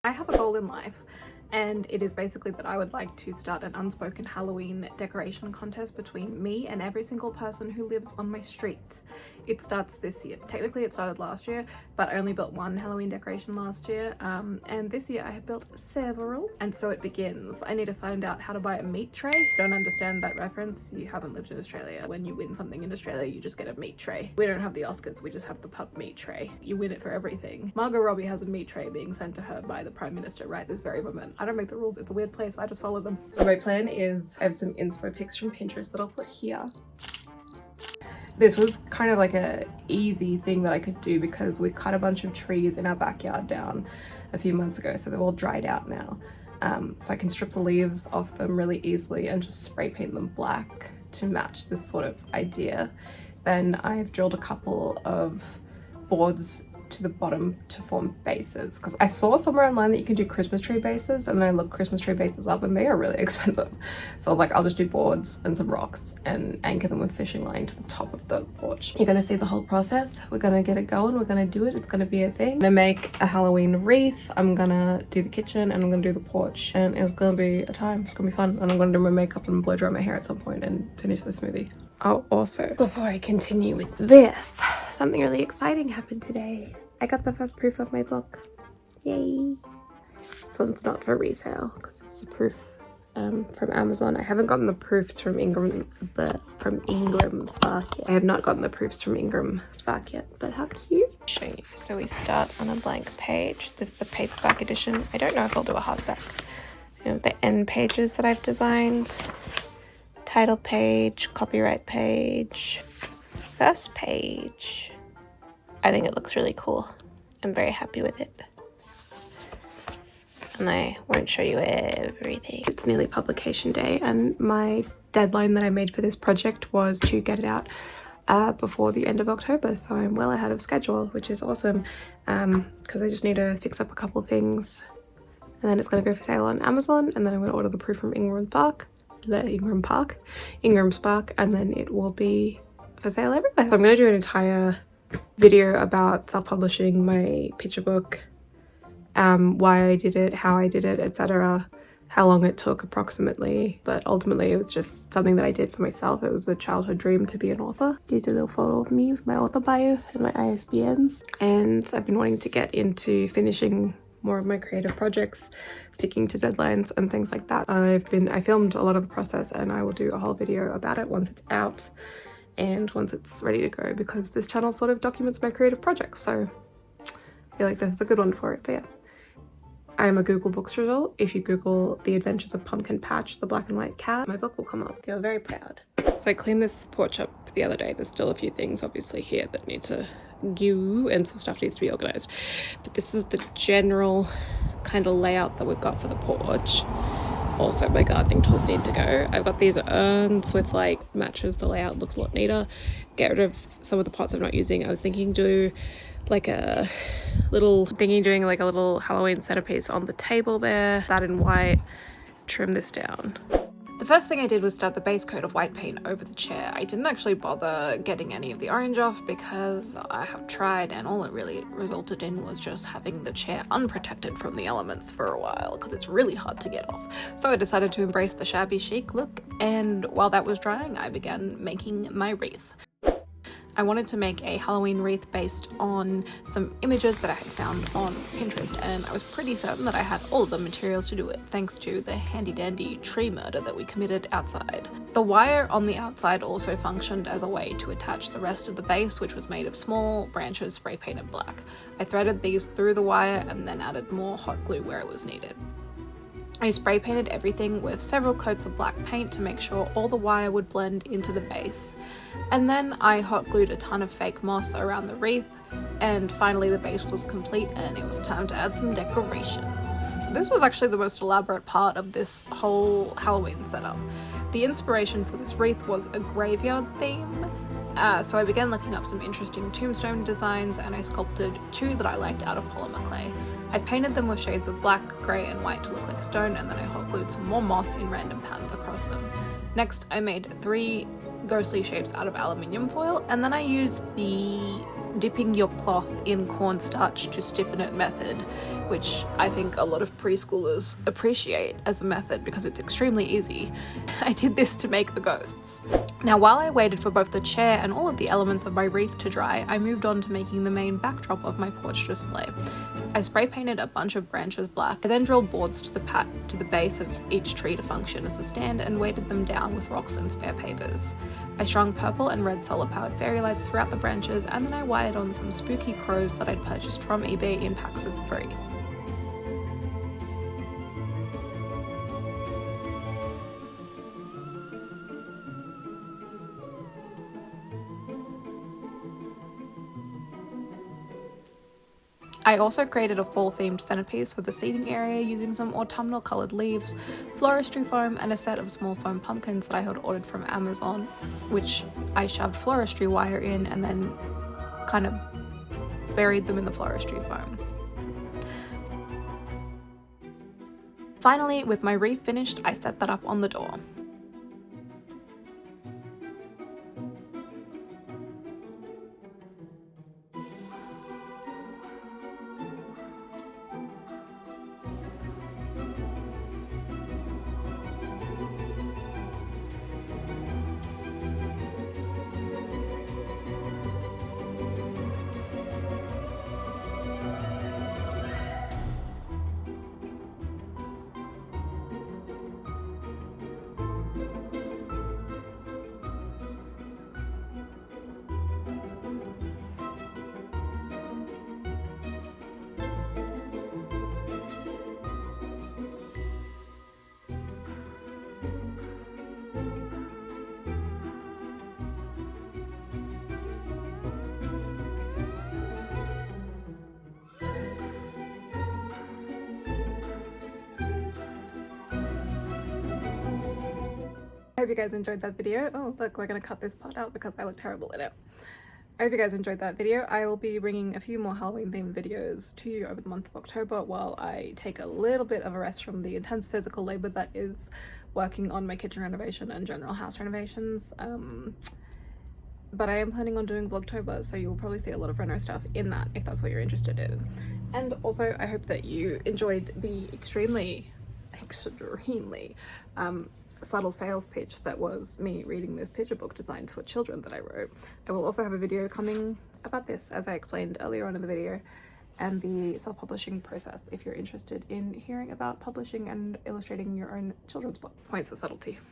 I have a goal in life, and it is basically that I would like to start an unspoken Halloween decoration contest between me and every single person who lives on my street. It starts this year. Technically it started last year, but I only built one Halloween decoration last year, and this year I have built several, and so it begins. I need to find out how to buy a meat tray. Don't understand that reference, you haven't lived in Australia. When you win something in Australia, you just get a meat tray. We don't have the Oscars, we just have the pub meat tray. You win it for everything. Margot Robbie has a meat tray being sent to her by the Prime Minister right this very moment. I don't make the rules, it's a weird place, I just follow them. So my plan is, I have some inspo pics from Pinterest that I'll put here. This was kind of like a easy thing that I could do because we cut a bunch of trees in our backyard down a few months ago, so they're all dried out now. So I can strip the leaves off them really easily and just spray paint them black to match this sort of idea. Then I've drilled a couple of boards to the bottom to form bases, because I saw somewhere online that you can do Christmas tree bases, and then I looked Christmas tree bases up and they are really expensive. So like, I'll just do boards and some rocks and anchor them with fishing line to the top of the porch. You're gonna see the whole process. We're gonna get it going, we're gonna do it, it's gonna be a thing. I'm gonna make a Halloween wreath, I'm gonna do the kitchen, and I'm gonna do the porch, and it's gonna be a time. It's gonna be fun, and I'm gonna do my makeup and blow dry my hair at some point and finish the smoothie. Oh, also, before I continue with this, something really exciting happened today. I got the first proof of my book. Yay! This one's not for resale because this is a proof from Amazon. I haven't gotten the proofs from Ingram Spark yet. I have not gotten the proofs from Ingram Spark yet, but how cute. Show you. So we start on a blank page. This is the paperback edition. I don't know if I'll do a hardback. You know, the end pages that I've designed. Title page, copyright page, first page. I think it looks really cool. I'm very happy with it. And I won't show you everything. It's nearly publication day, and my deadline that I made for this project was to get it out before the end of October. So I'm well ahead of schedule, which is awesome, because I just need to fix up a couple things. And then it's going to go for sale on Amazon, and then I'm going to order the proof from Ingram Spark, and then it will be for sale everywhere. So I'm going to do an entire video about self-publishing my picture book, why I did it, how I did it, etc., how long it took approximately, but ultimately it was just something that I did for myself. It was a childhood dream to be an author. Here's a little photo of me with my author bio and my ISBNs, and I've been wanting to get into finishing more of my creative projects, sticking to deadlines and things like that. I filmed a lot of the process, and I will do a whole video about it once it's out and once it's ready to go, because this channel sort of documents my creative projects, so I feel like this is a good one for it. But yeah, I'm a Google Books result. If you Google The Adventures of Pumpkin Patch, the black and white cat, my book will come up. I feel very proud. So I cleaned this porch up the other day. There's still a few things obviously here that need to go, and some stuff needs to be organized, but this is the general kind of layout that we've got for the porch. Also, my gardening tools need to go. I've got these urns with like matches. The layout looks a lot neater. Get rid of some of the pots I'm not using. I was thinking do like a little doing like a little Halloween centerpiece on the table there. That in white. Trim this down. The first thing I did was start the base coat of white paint over the chair. I didn't actually bother getting any of the orange off because I have tried, and all it really resulted in was just having the chair unprotected from the elements for a while, because it's really hard to get off. So I decided to embrace the shabby chic look, and while that was drying, I began making my wreath. I wanted to make a Halloween wreath based on some images that I had found on Pinterest, and I was pretty certain that I had all of the materials to do it, thanks to the handy dandy tree murder that we committed outside. The wire on the outside also functioned as a way to attach the rest of the base, which was made of small branches spray painted black. I threaded these through the wire and then added more hot glue where it was needed. I spray painted everything with several coats of black paint to make sure all the wire would blend into the base. And then I hot glued a ton of fake moss around the wreath, and finally the base was complete and it was time to add some decorations. This was actually the most elaborate part of this whole Halloween setup. The inspiration for this wreath was a graveyard theme. So I began looking up some interesting tombstone designs, and I sculpted two that I liked out of polymer clay. I painted them with shades of black, grey and white to look like a stone, and then I hot glued some more moss in random patterns across them. Next, I made 3 ghostly shapes out of aluminium foil, and then I used the dipping your cloth in cornstarch to stiffen it method, which I think a lot of preschoolers appreciate as a method because it's extremely easy. I did this to make the ghosts. Now, while I waited for both the chair and all of the elements of my wreath to dry, I moved on to making the main backdrop of my porch display. I spray painted a bunch of branches black. I then drilled boards to the base of each tree to function as a stand and weighted them down with rocks and spare papers. I strung purple and red solar powered fairy lights throughout the branches, and then I wired on some spooky crows that I'd purchased from eBay in packs of 3. I also created a fall-themed centerpiece for the seating area using some autumnal coloured leaves, floristry foam, and a set of small foam pumpkins that I had ordered from Amazon, which I shoved floristry wire in and then kind of buried them in the floristry foam. Finally, with my wreath finished, I set that up on the door. I hope you guys enjoyed that video. Oh look, we're gonna cut this part out because I look terrible in it. I hope you guys enjoyed that video. I will be bringing a few more Halloween themed videos to you over the month of October while I take a little bit of a rest from the intense physical labor that is working on my kitchen renovation and general house renovations. But I am planning on doing Vlogtober, so you'll probably see a lot of reno stuff in that if that's what you're interested in. And also I hope that you enjoyed the extremely subtle sales pitch that was me reading this picture book designed for children that I wrote. I will also have a video coming about this, as I explained earlier on in the video, and the self-publishing process if you're interested in hearing about publishing and illustrating your own children's book. Points of subtlety.